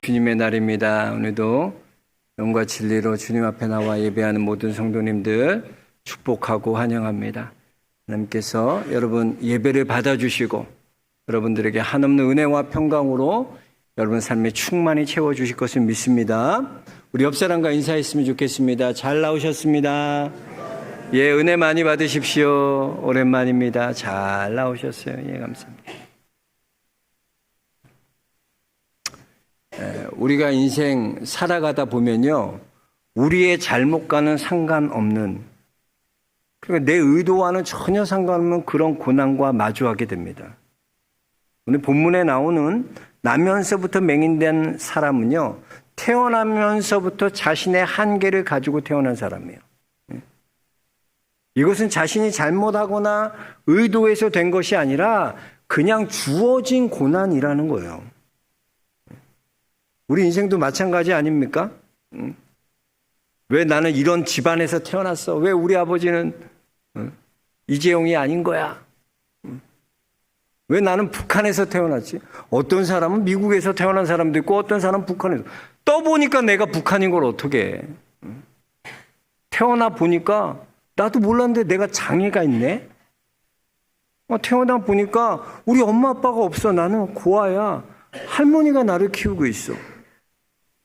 주님의 날입니다. 오늘도 영과 진리로 주님 앞에 나와 예배하는 모든 성도님들 축복하고 환영합니다. 하나님께서 여러분 예배를 받아주시고 여러분들에게 한없는 은혜와 평강으로 여러분 삶에 충만히 채워주실 것을 믿습니다. 우리 옆 사람과 인사했으면 좋겠습니다. 잘 나오셨습니다. 예, 은혜 많이 받으십시오. 오랜만입니다. 잘 나오셨어요. 예, 감사합니다. 우리가 인생 살아가다 보면요, 우리의 잘못과는 상관없는, 그러니까 내 의도와는 전혀 상관없는 그런 고난과 마주하게 됩니다. 오늘 본문에 나오는 나면서부터 맹인된 사람은요, 태어나면서부터 자신의 한계를 가지고 태어난 사람이에요. 이것은 자신이 잘못하거나 의도해서 된 것이 아니라 그냥 주어진 고난이라는 거예요. 우리 인생도 마찬가지 아닙니까? 왜 나는 이런 집안에서 태어났어? 왜 우리 아버지는 이재용이 아닌 거야? 왜 나는 북한에서 태어났지? 어떤 사람은 미국에서 태어난 사람도 있고 어떤 사람은 북한에서. 떠보니까 내가 북한인 걸 어떻게 해? 태어나 보니까 나도 몰랐는데 내가 장애가 있네? 태어나 보니까 우리 엄마 아빠가 없어. 나는 고아야. 할머니가 나를 키우고 있어.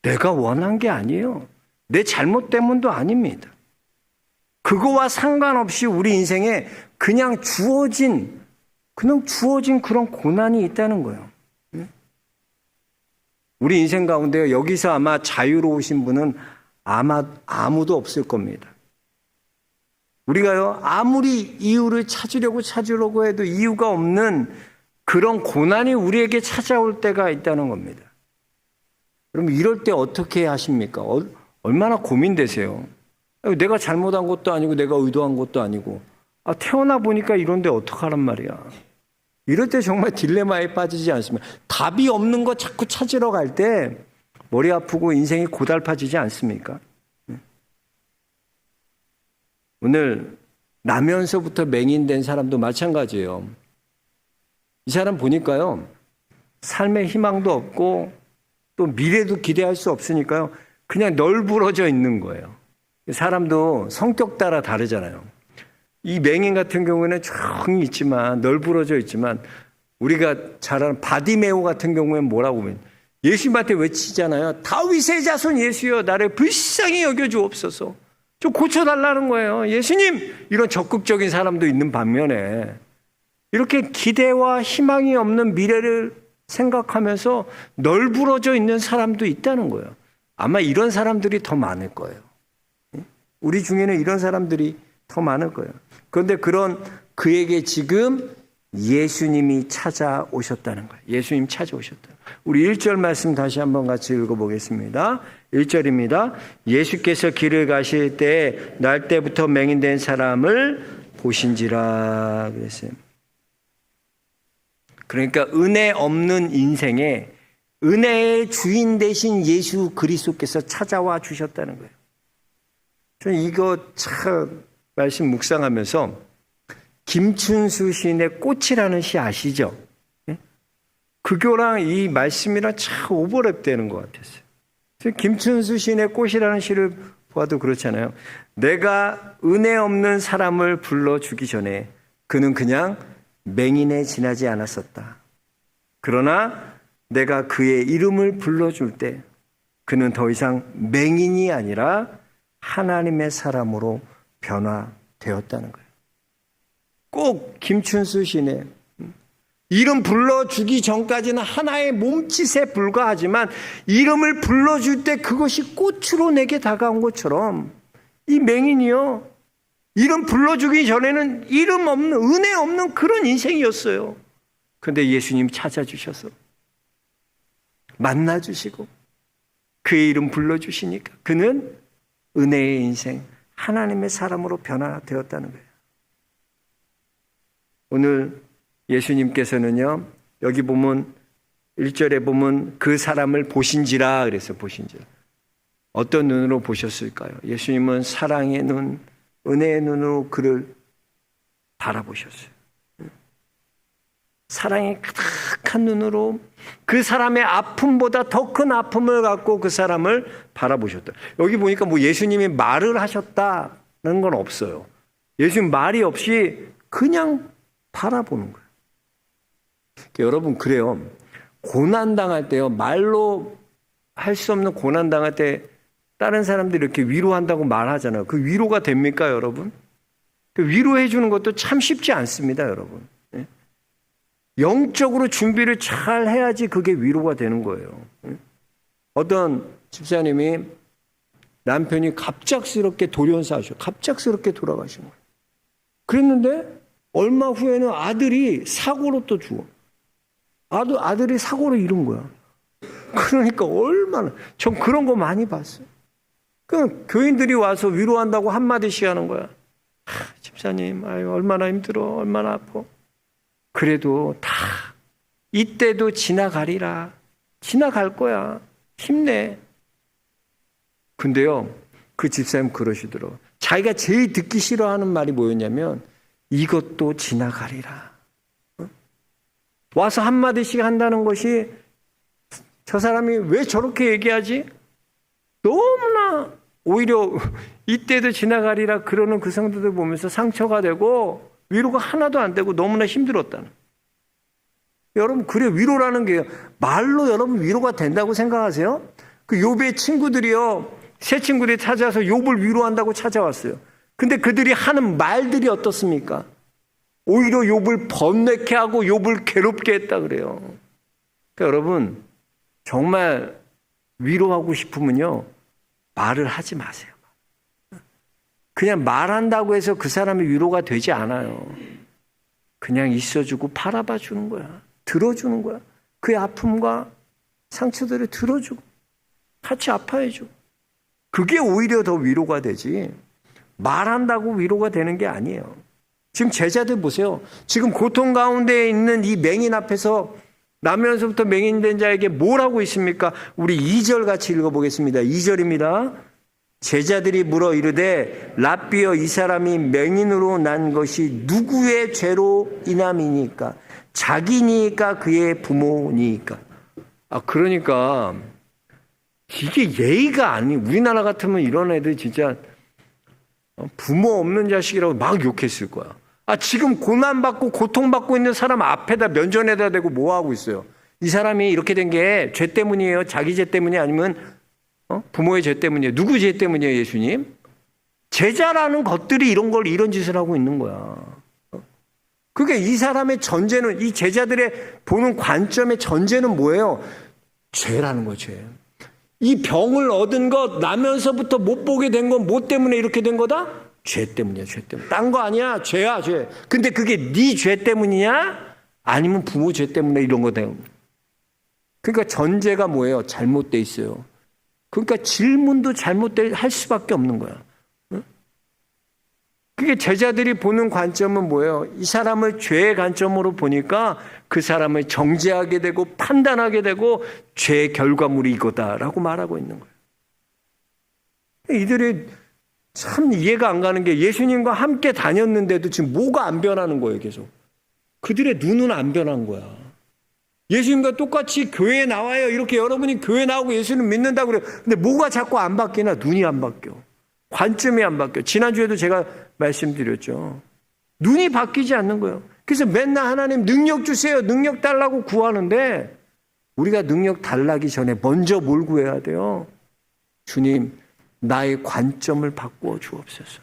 내가 원한 게 아니에요. 내 잘못 때문도 아닙니다. 그거와 상관없이 우리 인생에 그냥 주어진 그런 고난이 있다는 거예요. 우리 인생 가운데 여기서 아마 자유로우신 분은 아마 아무도 없을 겁니다. 우리가요, 아무리 이유를 찾으려고 해도 이유가 없는 그런 고난이 우리에게 찾아올 때가 있다는 겁니다. 그럼 이럴 때 어떻게 하십니까? 얼마나 고민되세요? 내가 잘못한 것도 아니고 내가 의도한 것도 아니고 태어나 보니까 이런데 어떡하란 말이야. 이럴 때 정말 딜레마에 빠지지 않습니까? 답이 없는 거 자꾸 찾으러 갈 때 머리 아프고 인생이 고달파지지 않습니까? 오늘 나면서부터 맹인된 사람도 마찬가지예요. 이 사람 보니까요, 삶에 희망도 없고 또 미래도 기대할 수 없으니까요, 그냥 널브러져 있는 거예요. 사람도 성격 따라 다르잖아요. 이 맹인 같은 경우에는 조용히 있지만, 널브러져 있지만, 우리가 잘 아는 바디메오 같은 경우에는 뭐라고 보면 예수님한테 외치잖아요. 다윗의 자손 예수여, 나를 불쌍히 여겨주옵소서. 좀 고쳐달라는 거예요. 예수님! 이런 적극적인 사람도 있는 반면에 이렇게 기대와 희망이 없는 미래를 생각하면서 널브러져 있는 사람도 있다는 거예요. 아마 이런 사람들이 더 많을 거예요. 우리 중에는 이런 사람들이 더 많을 거예요. 그런데 그에게 지금 예수님이 찾아오셨다는 거예요. 예수님 찾아오셨다. 우리 1절 말씀 다시 한번 같이 읽어보겠습니다. 1절입니다. 예수께서 길을 가실 때 날 때부터 맹인된 사람을 보신지라 그랬어요. 그러니까 은혜 없는 인생에 은혜의 주인 되신 예수 그리스도께서 찾아와 주셨다는 거예요. 저는 이거 참 말씀 묵상하면서 김춘수 시인의 꽃이라는 시 아시죠? 그거랑 이 말씀이랑 참 오버랩되는 것 같았어요. 김춘수 시인의 꽃이라는 시를 보아도 그렇잖아요. 내가 은혜 없는 사람을 불러주기 전에 그는 그냥 맹인에 지나지 않았었다. 그러나 내가 그의 이름을 불러줄 때 그는 더 이상 맹인이 아니라 하나님의 사람으로 변화되었다는 거예요. 꼭 김춘수 시인의 이름 불러주기 전까지는 하나의 몸짓에 불과하지만 이름을 불러줄 때 그것이 꽃으로 내게 다가온 것처럼 이 맹인이요, 이름 불러주기 전에는 이름 없는, 은혜 없는 그런 인생이었어요. 그런데 예수님 찾아주셔서 만나주시고 그의 이름 불러주시니까 그는 은혜의 인생, 하나님의 사람으로 변화되었다는 거예요. 오늘 예수님께서는요, 여기 보면 1절에 보면 그 사람을 보신지라 그래서 보신지라. 어떤 눈으로 보셨을까요? 예수님은 사랑의 눈, 은혜의 눈으로 그를 바라보셨어요. 사랑이 가득한 눈으로 그 사람의 아픔보다 더 큰 아픔을 갖고 그 사람을 바라보셨다. 여기 보니까 뭐 예수님이 말을 하셨다는 건 없어요. 예수님 말이 없이 그냥 바라보는 거예요. 여러분, 그래요. 고난당할 때요, 말로 할 수 없는 고난당할 때 다른 사람들이 이렇게 위로한다고 말하잖아요. 그 위로가 됩니까, 여러분? 그 위로해 주는 것도 참 쉽지 않습니다, 여러분. 영적으로 준비를 잘 해야지 그게 위로가 되는 거예요. 어떤 집사님이 남편이 갑작스럽게 돌연사하셔. 갑작스럽게 돌아가신 거예요. 그랬는데 얼마 후에는 아들이 사고로 또 죽어. 아들이 사고로 잃은 거야. 그러니까 얼마나, 전 그런 거 많이 봤어요. 그럼 교인들이 와서 위로한다고 한마디씩 하는 거야. 집사님, 아유, 얼마나 힘들어, 얼마나 아파. 그래도 다 이때도 지나가리라. 지나갈 거야. 힘내. 근데요, 그 집사님 그러시더라고요. 자기가 제일 듣기 싫어하는 말이 뭐였냐면 이것도 지나가리라. 와서 한마디씩 한다는 것이 저 사람이 왜 저렇게 얘기하지? 너무나 오히려 이때도 지나가리라 그러는 그 성도들 보면서 상처가 되고 위로가 하나도 안 되고 너무나 힘들었다는. 여러분, 그래, 위로라는 게 말로 여러분 위로가 된다고 생각하세요? 그 욥의 친구들이요, 새 친구들이 찾아와서 욥을 위로한다고 찾아왔어요. 근데 그들이 하는 말들이 어떻습니까? 오히려 욥을 번뇌케 하고 욥을 괴롭게 했다 그래요. 그러니까 여러분, 정말 위로하고 싶으면요, 말을 하지 마세요. 그냥 말한다고 해서 그 사람이 위로가 되지 않아요. 그냥 있어주고 바라봐 주는 거야. 들어주는 거야. 그의 아픔과 상처들을 들어주고 같이 아파해주고. 그게 오히려 더 위로가 되지, 말한다고 위로가 되는 게 아니에요. 지금 제자들 보세요. 지금 고통 가운데 있는 이 맹인 앞에서 나면서부터 맹인된 자에게 뭘 하고 있습니까? 우리 2절 같이 읽어보겠습니다. 2절입니다. 제자들이 물어 이르되 랍비여, 이 사람이 맹인으로 난 것이 누구의 죄로 인함이니까? 자기니까 그의 부모니까? 그러니까 이게 예의가 아니. 우리나라 같으면 이런 애들 진짜 부모 없는 자식이라고 막 욕했을 거야. 지금 고난받고 고통받고 있는 사람 앞에다 면전에다 대고 뭐 하고 있어요? 이 사람이 이렇게 된 게 죄 때문이에요? 자기 죄 때문이 아니면 부모의 죄 때문이에요? 누구 죄 때문이에요, 예수님? 제자라는 것들이 이런 짓을 하고 있는 거야. 그게 이 사람의 전제는, 이 제자들의 보는 관점의 전제는 뭐예요? 죄라는 거죠, 죄. 이 병을 얻은 것, 나면서부터 못 보게 된 건 뭐 때문에 이렇게 된 거다? 죄 때문이야, 죄 때문에. 딴 거 아니야, 죄야, 죄. 근데 그게 네 죄 때문이냐? 아니면 부모 죄 때문에 이런 거 때문에. 그러니까 전제가 뭐예요? 잘못돼 있어요. 그러니까 질문도 할 수밖에 없는 거야. 그게 제자들이 보는 관점은 뭐예요? 이 사람을 죄의 관점으로 보니까 그 사람을 정죄하게 되고 판단하게 되고 죄의 결과물이 이거다라고 말하고 있는 거예요. 이들이 참 이해가 안 가는 게 예수님과 함께 다녔는데도 지금 뭐가 안 변하는 거예요, 계속. 그들의 눈은 안 변한 거야. 예수님과 똑같이 교회에 나와요. 이렇게 여러분이 교회 나오고 예수님 믿는다고 그래요. 근데 뭐가 자꾸 안 바뀌나? 눈이 안 바뀌어. 관점이 안 바뀌어. 지난주에도 제가 말씀드렸죠. 눈이 바뀌지 않는 거예요. 그래서 맨날 하나님 능력 주세요, 능력 달라고 구하는데 우리가 능력 달라기 전에 먼저 뭘 구해야 돼요? 주님, 나의 관점을 바꾸어 주옵소서.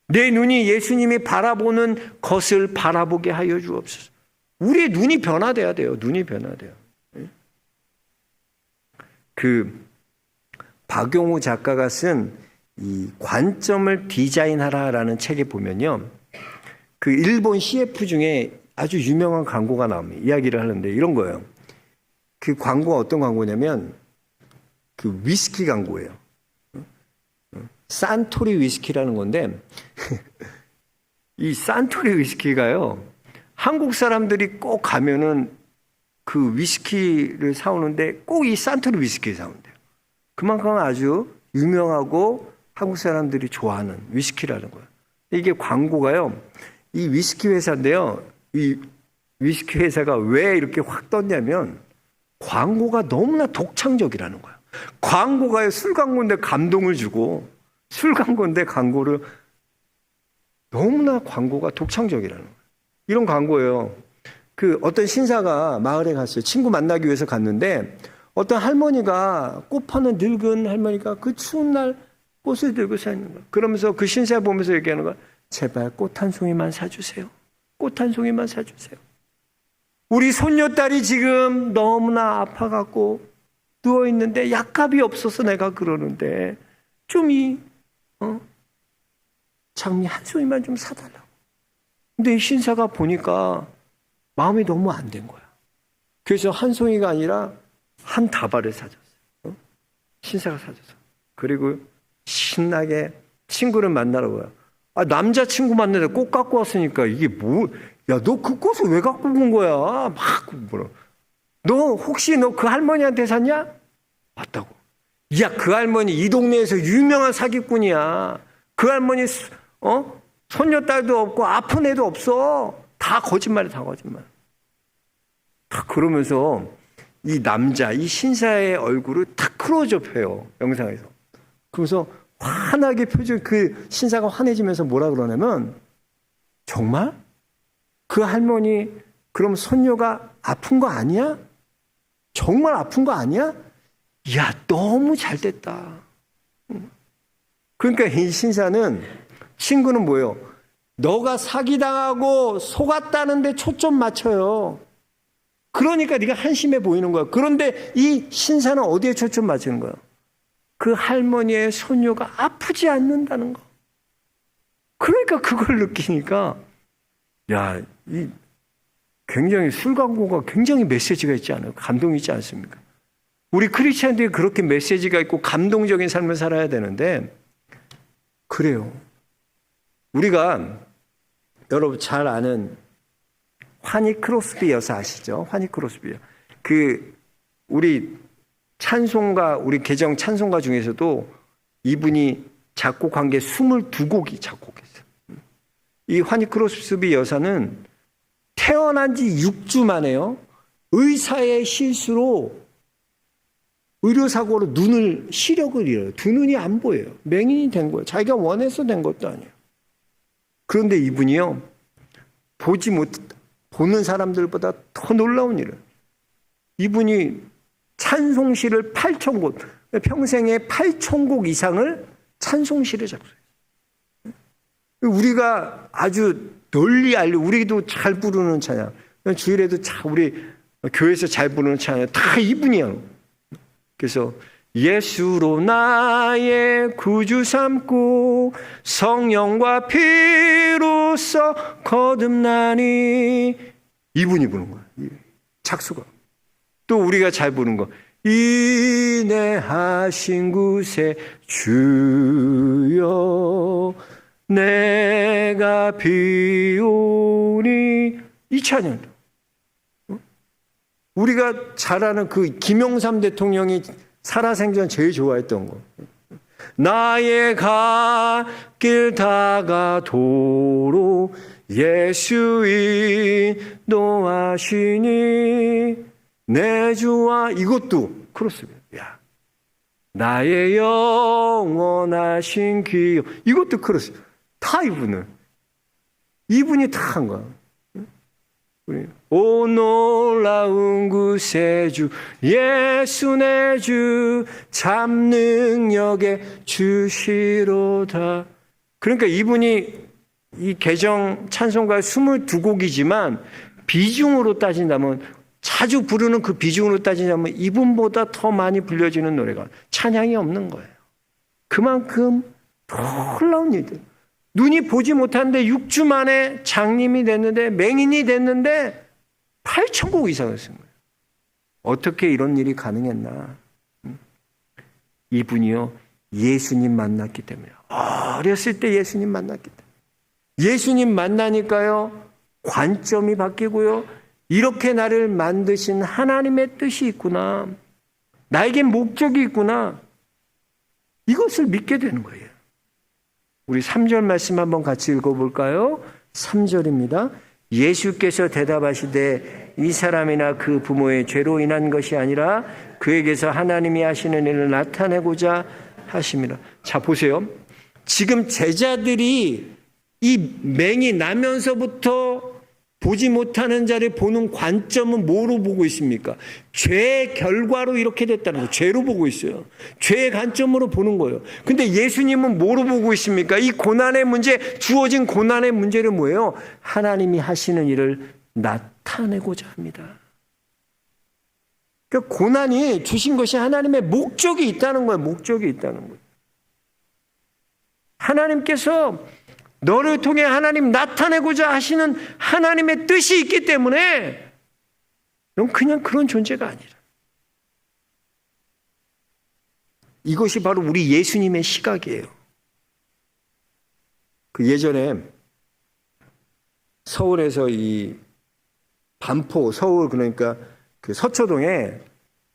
내 눈이 예수님이 바라보는 것을 바라보게 하여 주옵소서. 우리의 눈이 변화돼야 돼요. 눈이 변화돼요. 박용우 작가가 쓴 이 관점을 디자인하라라는 책에 보면요, 그 일본 CF 중에 아주 유명한 광고가 나옵니다. 이야기를 하는데 이런 거예요. 그 광고가 어떤 광고냐면 그 위스키 광고예요. 산토리 위스키라는 건데 이 산토리 위스키가요, 한국 사람들이 꼭 가면은 그 위스키를 사오는데 꼭 이 산토리 위스키를 사온대요. 그만큼 아주 유명하고 한국 사람들이 좋아하는 위스키라는 거예요. 이게 광고가요, 이 위스키 회사인데요, 이 위스키 회사가 왜 이렇게 확 떴냐면 광고가 너무나 독창적이라는 거야. 광고가 술 광고인데 감동을 주고 술 광고인데 광고를 너무나 광고가 독창적이라는 거야. 이런 광고예요. 그 어떤 신사가 마을에 갔어요. 친구 만나기 위해서 갔는데 어떤 할머니가 꽃 파는 늙은 할머니가 그 추운 날 꽃을 들고 서 있는 거야. 그러면서 그 신사 보면서 얘기하는 거야. 제발 꽃 한 송이만 사주세요. 꽃 한 송이만 사주세요. 우리 손녀딸이 지금 너무나 아파갖고 누워있는데 약값이 없어서 내가 그러는데 좀 장미 한 송이만 좀 사달라고. 근데 이 신사가 보니까 마음이 너무 안 된 거야. 그래서 한 송이가 아니라 한 다발을 사줬어요. 신사가 사줘서. 그리고 신나게 친구를 만나러 가요. 남자친구 만나는데 꽃 갖고 왔으니까 이게 뭐, 야, 너 그 꽃을 왜 갖고 온 거야? 막, 뭐라. 너 혹시 너 그 할머니한테 샀냐? 맞다고. 야, 그 할머니 이 동네에서 유명한 사기꾼이야. 그 할머니, 손녀딸도 없고 아픈 애도 없어. 다 거짓말이야, 다 거짓말. 다 그러면서 이 남자, 이 신사의 얼굴을 탁 클로즈업해요, 영상에서. 그래서 환하게 그 신사가 환해지면서 뭐라 그러냐면, 정말? 그 할머니, 그럼 손녀가 아픈 거 아니야? 정말 아픈 거 아니야? 야, 너무 잘 됐다. 그러니까 이 신사는, 친구는 뭐예요? 너가 사기당하고 속았다는데 초점 맞춰요. 그러니까 네가 한심해 보이는 거야. 그런데 이 신사는 어디에 초점 맞추는 거야? 그 할머니의 손녀가 아프지 않는다는 거. 그러니까 그걸 느끼니까, 야, 이 굉장히 술 광고가 굉장히 메시지가 있지 않아요? 감동이 있지 않습니까? 우리 크리스찬들이 그렇게 메시지가 있고 감동적인 삶을 살아야 되는데, 그래요. 우리가 여러분 잘 아는 화니 크로스비 여사 아시죠? 화니 크로스비. 우리 찬송가, 우리 개정 찬송가 중에서도 이분이 작곡한 게 22곡이 작곡했어요. 이 화니 크로스비 여사는 태어난 지 6주 만에요. 의사의 실수로 의료사고로 시력을 잃어요. 두 눈이 안 보여요. 맹인이 된 거예요. 자기가 원해서 된 것도 아니에요. 그런데 이분이요, 보는 사람들보다 더 놀라운 일을, 이분이 찬송시를 8,000곡, 평생에 8,000곡 이상을 찬송시를 작곡했어요. 우리가 아주 널리 우리도 잘 부르는 찬양, 주일에도 우리 교회에서 잘 부르는 찬양, 다 이분이에요. 그래서 예수로 나의 구주 삼고 성령과 피로써 거듭나니, 이분이 부르는 거야. 작수가. 또 우리가 잘 부르는 거, 인내하신 구세 주여 내가 비오니, 이 찬양. 우리가 잘 아는 그 김영삼 대통령이 살아생전 제일 좋아했던 거, 나의 갓길 다가도록 예수 인도하시니 내 주와, 이것도 크로스입니다. 야, 나의 영원하신 기여, 이것도 크로스. 다 이분이 다 한 거야. 오 놀라운 구세주 예수 내 주 참 능력의 주시로다. 그러니까 이분이 이 개정 찬송가 22곡이지만 비중으로 따진다면, 자주 부르는 그 비중으로 따지자면 이분보다 더 많이 불려지는 노래가, 찬양이 없는 거예요. 그만큼 놀라운 일들. 눈이 보지 못하는데 6주 만에 장님이 됐는데, 맹인이 됐는데 8,000곡 이상을 쓴 거예요. 어떻게 이런 일이 가능했나? 이분이요, 예수님 만났기 때문에. 어렸을 때 예수님 만났기 때문에. 예수님 만나니까요, 관점이 바뀌고요, 이렇게 나를 만드신 하나님의 뜻이 있구나, 나에겐 목적이 있구나, 이것을 믿게 되는 거예요. 우리 3절 말씀 한번 같이 읽어볼까요? 3절입니다. 예수께서 대답하시되 이 사람이나 그 부모의 죄로 인한 것이 아니라 그에게서 하나님이 하시는 일을 나타내고자 하심이라. 자, 보세요. 지금 제자들이 이 맹이 나면서부터 보지 못하는 자를 보는 관점은 뭐로 보고 있습니까? 죄의 결과로 이렇게 됐다는 거예요. 죄로 보고 있어요. 죄의 관점으로 보는 거예요. 근데 예수님은 뭐로 보고 있습니까? 이 고난의 문제, 주어진 고난의 문제는 뭐예요? 하나님이 하시는 일을 나타내고자 합니다. 그러니까 고난이 주신 것이 하나님의 목적이 있다는 거예요. 목적이 있다는 거예요. 하나님께서 너를 통해 하나님 나타내고자 하시는 하나님의 뜻이 있기 때문에 넌 그냥 그런 존재가 아니라. 이것이 바로 우리 예수님의 시각이에요. 그 예전에 서울에서 이 반포, 서울 그러니까 그 서초동에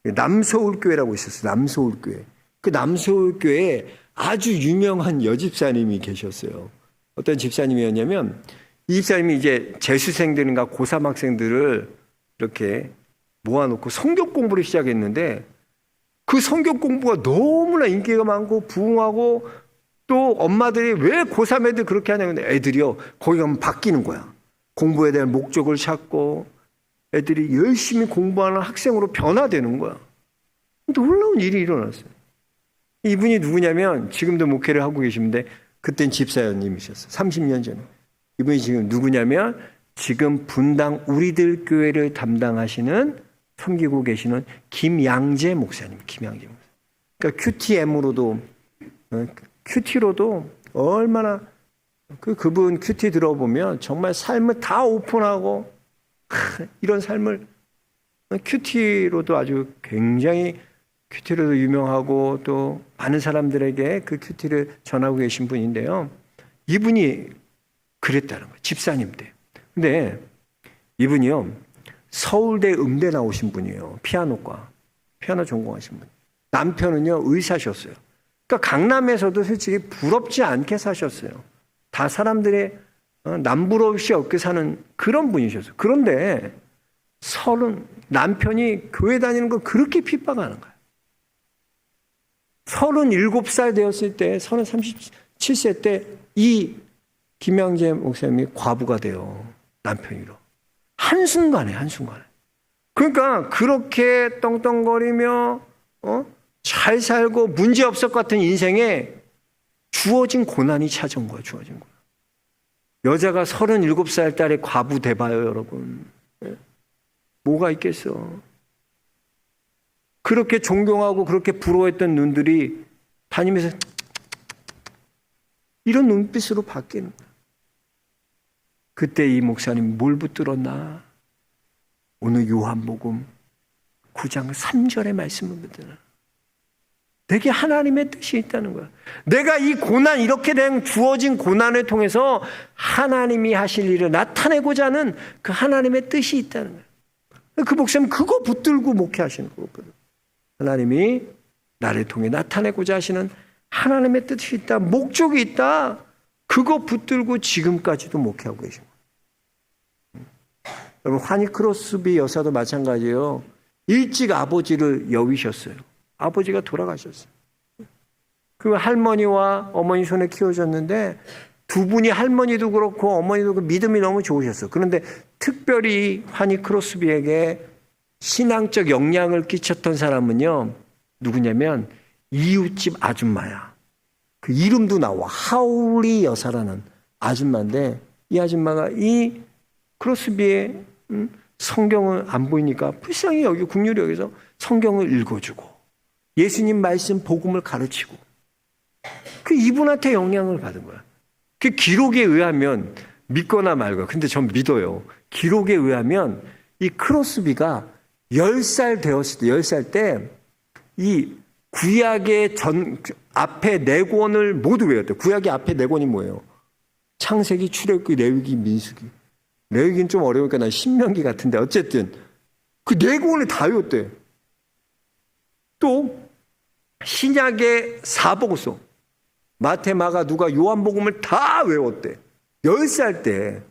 남서울교회라고 있었어요. 남서울교회. 그 남서울교회에 아주 유명한 여집사님이 계셨어요. 어떤 집사님이었냐면 이 집사님이 이제 재수생들인가 고3 학생들을 이렇게 모아놓고 성경 공부를 시작했는데 그 성경 공부가 너무나 인기가 많고 부흥하고 또 엄마들이 왜 고3 애들 그렇게 하냐면 애들이요 거기 가면 바뀌는 거야. 공부에 대한 목적을 찾고 애들이 열심히 공부하는 학생으로 변화되는 거야. 놀라운 일이 일어났어요. 이분이 누구냐면 지금도 목회를 하고 계시는데 그땐 집사님이셨어요. 30년 전에. 이분이 지금 누구냐면 지금 분당 우리들 교회를 담당하시는 섬기고 계시는 김양재 목사님. 김양재 목사님. 그러니까 큐티로도 얼마나 그분 큐티 들어보면 정말 삶을 다 오픈하고 이런 삶을 큐티로도 아주 굉장히 큐티로도 유명하고 또 많은 사람들에게 그 큐티를 전하고 계신 분인데요. 이분이 그랬다는 거예요. 집사님 때. 근데 이분이요. 서울대 음대 나오신 분이에요. 피아노과. 피아노 전공하신 분. 남편은요. 의사셨어요. 그러니까 강남에서도 솔직히 부럽지 않게 사셨어요. 다 사람들의 남부럽이 없게 사는 그런 분이셨어요. 그런데 남편이 교회 다니는 거 그렇게 핍박하는 거예요. 37살 되었을 때, 37세 때 이 김양재 목사님이 과부가 돼요. 남편이로. 한순간에. 그러니까 그렇게 떵떵거리며 잘 살고 문제없을 것 같은 인생에 주어진 고난이 찾아온 거예요. 주어진 고난. 여자가 37살 딸에 과부 돼봐요, 여러분. 뭐가 있겠어. 그렇게 존경하고 그렇게 부러워했던 눈들이 다니면서 이런 눈빛으로 바뀌는 거예요. 그때 이 목사님 뭘 붙들었나? 오늘 요한복음 9장 3절의 말씀을 붙들어. 내게 하나님의 뜻이 있다는 거야. 내가 이 고난, 이렇게 된 주어진 고난을 통해서 하나님이 하실 일을 나타내고자 하는 그 하나님의 뜻이 있다는 거야. 그 목사님 그거 붙들고 목회하시는 거거든. 하나님이 나를 통해 나타내고자 하시는 하나님의 뜻이 있다. 목적이 있다. 그거 붙들고 지금까지도 목회하고 계신 거예요. 여러분, 환희 크로스비 여사도 마찬가지예요. 일찍 아버지를 여위셨어요. 아버지가 돌아가셨어요. 그 할머니와 어머니 손에 키워졌는데 두 분이 할머니도 그렇고 어머니도 그 믿음이 너무 좋으셨어요. 그런데 특별히 환희 크로스비에게 신앙적 영향을 끼쳤던 사람은요. 누구냐면 이웃집 아줌마야. 그 이름도 나와. 하울리 여사라는 아줌마인데 이 아줌마가 이 크로스비의 성경을 안 보이니까 불쌍히 여기 국률이 여기서 성경을 읽어주고 예수님 말씀 복음을 가르치고 그 이분한테 영향을 받은 거야. 그 기록에 의하면 믿거나 말고 근데 전 믿어요. 기록에 의하면 이 크로스비가 10살 되었을 때 10살 때 이 구약의 앞에 4권을 모두 외웠대요. 구약의 앞에 4권이 뭐예요? 창세기, 출애굽기, 레위기, 민수기. 레위기는 좀 어려우니까 난 신명기 같은데 어쨌든 그 4권을 다 외웠대. 또 신약의 사복서 마태, 마가, 누가, 요한복음을 다 외웠대. 10살 때.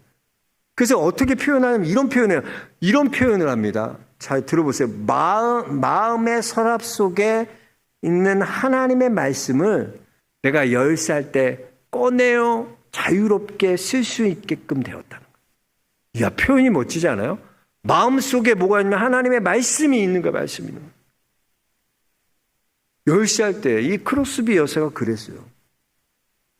그래서 어떻게 표현하냐면 이런 표현을 합니다. 잘 들어보세요. 마음의 서랍 속에 있는 하나님의 말씀을 내가 10살 때 꺼내어 자유롭게 쓸 수 있게끔 되었다는 거예요. 야, 표현이 멋지지 않아요? 마음속에 뭐가 있냐면 하나님의 말씀이 있는 거예요. 말씀이 있는 거예요. 10살 때 이 크로스비 여사가 그랬어요.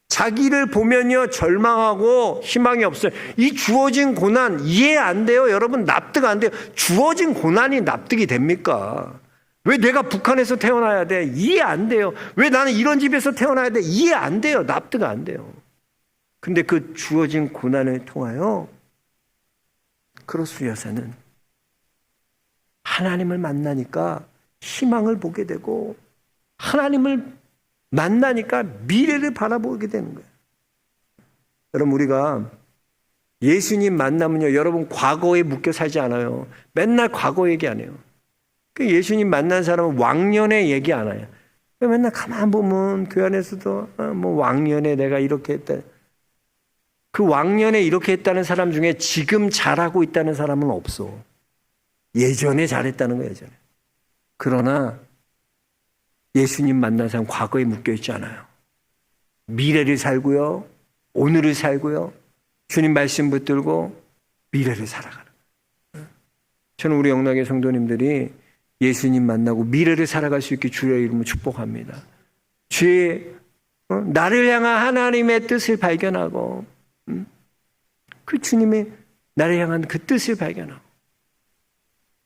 자기를 보면요 절망하고 희망이 없어요. 이 주어진 고난 이해 안 돼요. 여러분 납득 안 돼요. 주어진 고난이 납득이 됩니까? 왜 내가 북한에서 태어나야 돼? 이해 안 돼요. 왜 나는 이런 집에서 태어나야 돼? 이해 안 돼요. 납득 안 돼요. 근데 그 주어진 고난을 통하여 크로스 여사는 하나님을 만나니까 희망을 보게 되고 하나님을 만나니까 미래를 바라보게 되는 거예요. 여러분 우리가 예수님 만나면요 여러분 과거에 묶여 살지 않아요. 맨날 과거 얘기 안 해요. 예수님 만난 사람은 왕년에 얘기 안 해요. 맨날 가만 보면 교회 안에서도 뭐 왕년에 내가 이렇게 했다. 그 왕년에 이렇게 했다는 사람 중에 지금 잘하고 있다는 사람은 없어. 예전에 잘했다는 거예요. 예전에. 그러나 예수님 만난 사람 과거에 묶여 있지 않아요. 미래를 살고요. 오늘을 살고요. 주님 말씀 붙들고 미래를 살아가는 거예요. 저는 우리 영락의 성도님들이 예수님 만나고 미래를 살아갈 수 있게 주의 이름으로 축복합니다. 주의 나를 향한 하나님의 뜻을 발견하고 그 주님의 나를 향한 그 뜻을 발견하고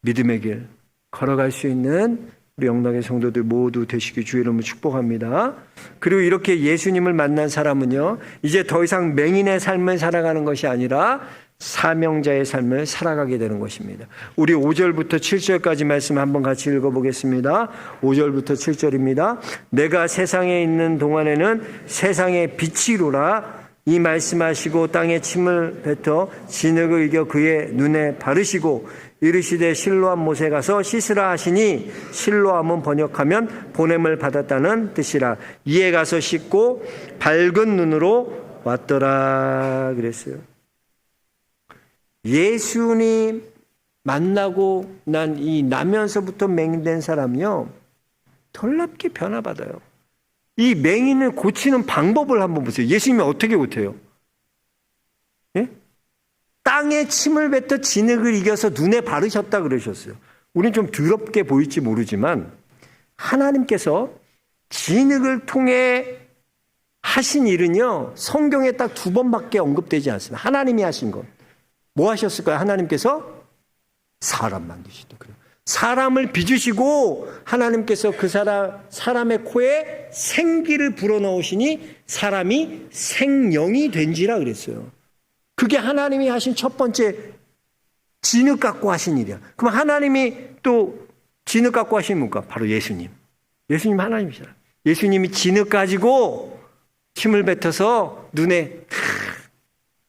믿음의 길 걸어갈 수 있는 우리 영락의 성도들 모두 되시길 주의 이름으로 축복합니다. 그리고 이렇게 예수님을 만난 사람은요 이제 더 이상 맹인의 삶을 살아가는 것이 아니라 사명자의 삶을 살아가게 되는 것입니다. 우리 5절부터 7절까지 말씀 한번 같이 읽어보겠습니다. 5절부터 7절입니다. 내가 세상에 있는 동안에는 세상의 빛이로라 이 말씀하시고 땅에 침을 뱉어 진흙을 이겨 그의 눈에 바르시고 이르시되 실로암 못에 가서 씻으라 하시니 실로암은 번역하면 보냄을 받았다는 뜻이라. 이에 가서 씻고 밝은 눈으로 왔더라 그랬어요. 예수님 만나고 난 이 나면서부터 맹인된 사람이요 놀랍게 변화받아요. 이 맹인을 고치는 방법을 한번 보세요. 예수님이 어떻게 고쳐요? 예? 땅에 침을 뱉어 진흙을 이겨서 눈에 바르셨다 그러셨어요. 우리는 좀 더럽게 보일지 모르지만 하나님께서 진흙을 통해 하신 일은요 성경에 딱 2번밖에 언급되지 않습니다. 하나님이 하신 것. 뭐 하셨을까요? 하나님께서 사람 만드시다 그래요. 사람을 빚으시고 하나님께서 그 사람의 코에 생기를 불어넣으시니 사람이 생명이 된지라 그랬어요. 그게 하나님이 하신 첫 번째 진흙 갖고 하신 일이야. 그럼 하나님이 또 진흙 갖고 하신 뭔가? 바로 예수님. 예수님 하나님이시라. 예수님이 진흙 가지고 침을 뱉어서 눈에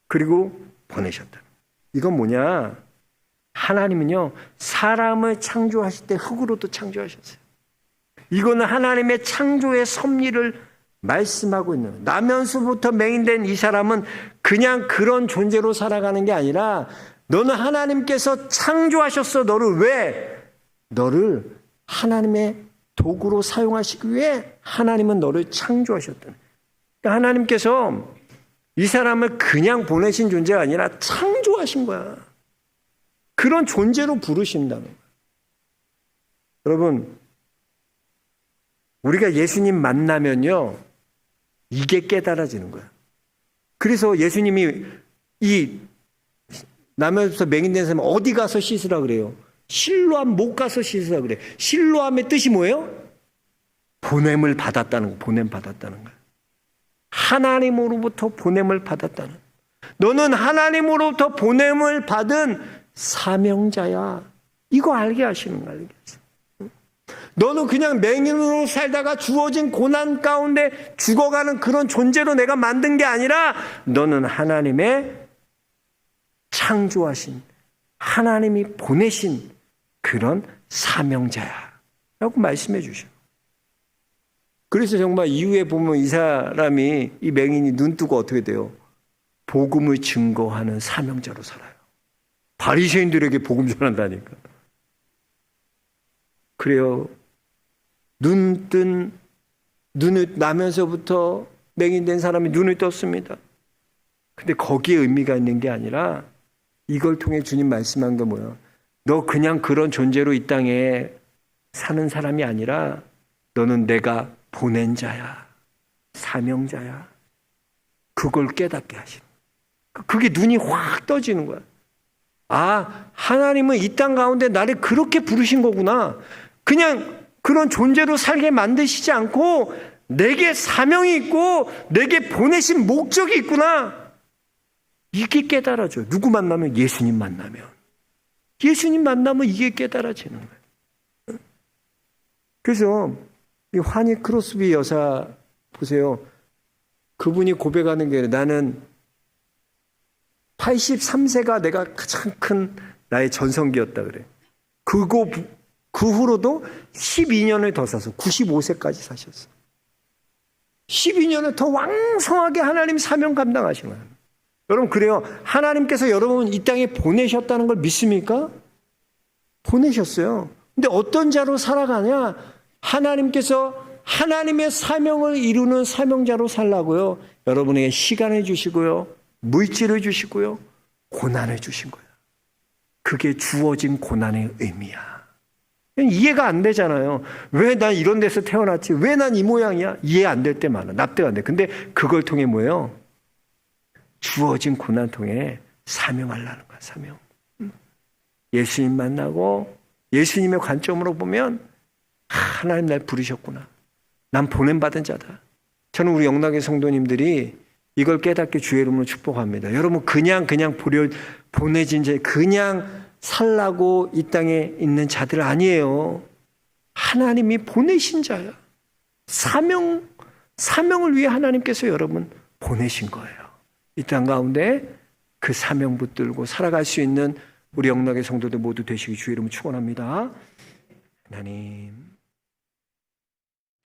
그리고 보내셨다. 이건 뭐냐? 하나님은요 사람을 창조하실 때 흙으로도 창조하셨어요. 이거는 하나님의 창조의 섭리를 말씀하고 있는 거예요. 나면서부터 맹인된 이 사람은 그냥 그런 존재로 살아가는 게 아니라 너는 하나님께서 창조하셨어. 너를 왜? 너를 하나님의 도구로 사용하시기 위해 하나님은 너를 창조하셨다. 그러니까 하나님께서 이 사람을 그냥 보내신 존재가 아니라 창조하신 거야. 그런 존재로 부르신다는 거예요. 여러분, 우리가 예수님 만나면요, 이게 깨달아지는 거예요. 그래서 예수님이 이 나면서 맹인된 사람 어디 가서 씻으라 그래요? 실로암 못 가서 씻으라 그래. 실로암의 뜻이 뭐예요? 보냄을 받았다는 거. 보냄 받았다는 거예요. 하나님으로부터 보냄을 받았다는. 너는 하나님으로부터 보냄을 받은 사명자야. 이거 알게 하시는 거야. 알게 하시는. 너는 그냥 맹인으로 살다가 주어진 고난 가운데 죽어가는 그런 존재로 내가 만든 게 아니라 너는 하나님의 창조하신 하나님이 보내신 그런 사명자야 라고 말씀해 주셔. 그래서 정말 이후에 보면 이 사람이 이 맹인이 눈 뜨고 어떻게 돼요? 복음을 증거하는 사명자로 살아요. 바리새인들에게 복음 전한다니까. 그래요. 눈을 나면서부터 맹인된 사람이 눈을 떴습니다. 근데 거기에 의미가 있는 게 아니라 이걸 통해 주님 말씀한 게 뭐예요? 너 그냥 그런 존재로 이 땅에 사는 사람이 아니라 너는 내가 보낸 자야. 사명자야. 그걸 깨닫게 하시는 거예요. 그게 눈이 확 떠지는 거야. 아, 하나님은 이 땅 가운데 나를 그렇게 부르신 거구나. 그냥 그런 존재로 살게 만드시지 않고 내게 사명이 있고 내게 보내신 목적이 있구나. 이게 깨달아져요. 누구 만나면? 예수님 만나면. 예수님 만나면 이게 깨달아지는 거예요. 그래서 이 환희 크로스비 여사 보세요. 그분이 고백하는 게 나는 83세가 내가 가장 큰 나의 전성기였다 그래. 그 후로도 12년을 더 사서 95세까지 사셨어. 12년을 더 왕성하게 하나님 사명 감당하신 거예요. 여러분 그래요. 하나님께서 여러분 이 땅에 보내셨다는 걸 믿습니까? 보내셨어요. 근데 어떤 자로 살아가냐? 하나님께서 하나님의 사명을 이루는 사명자로 살라고요. 여러분에게 시간을 주시고요. 물질을 주시고요. 고난을 주신 거예요. 그게 주어진 고난의 의미야. 이해가 안 되잖아요. 왜 난 이런 데서 태어났지? 왜 난 이 모양이야? 이해 안 될 때 많아. 납득 안 돼. 근데 그걸 통해 뭐예요? 주어진 고난 통해 사명하려는 거야. 사명. 예수님 만나고 예수님의 관점으로 보면 하나님 날 부르셨구나. 난 보냄받은 자다. 저는 우리 영락의 성도님들이 이걸 깨닫게 주의 이름으로 축복합니다. 여러분 그냥 보내진 자, 그냥 살라고 이 땅에 있는 자들 아니에요. 하나님이 보내신 자야. 사명을 위해 하나님께서 여러분 보내신 거예요. 이 땅 가운데 그 사명 붙들고 살아갈 수 있는 우리 영락의 성도들 모두 되시기 주의 이름으로 축원합니다. 하나님.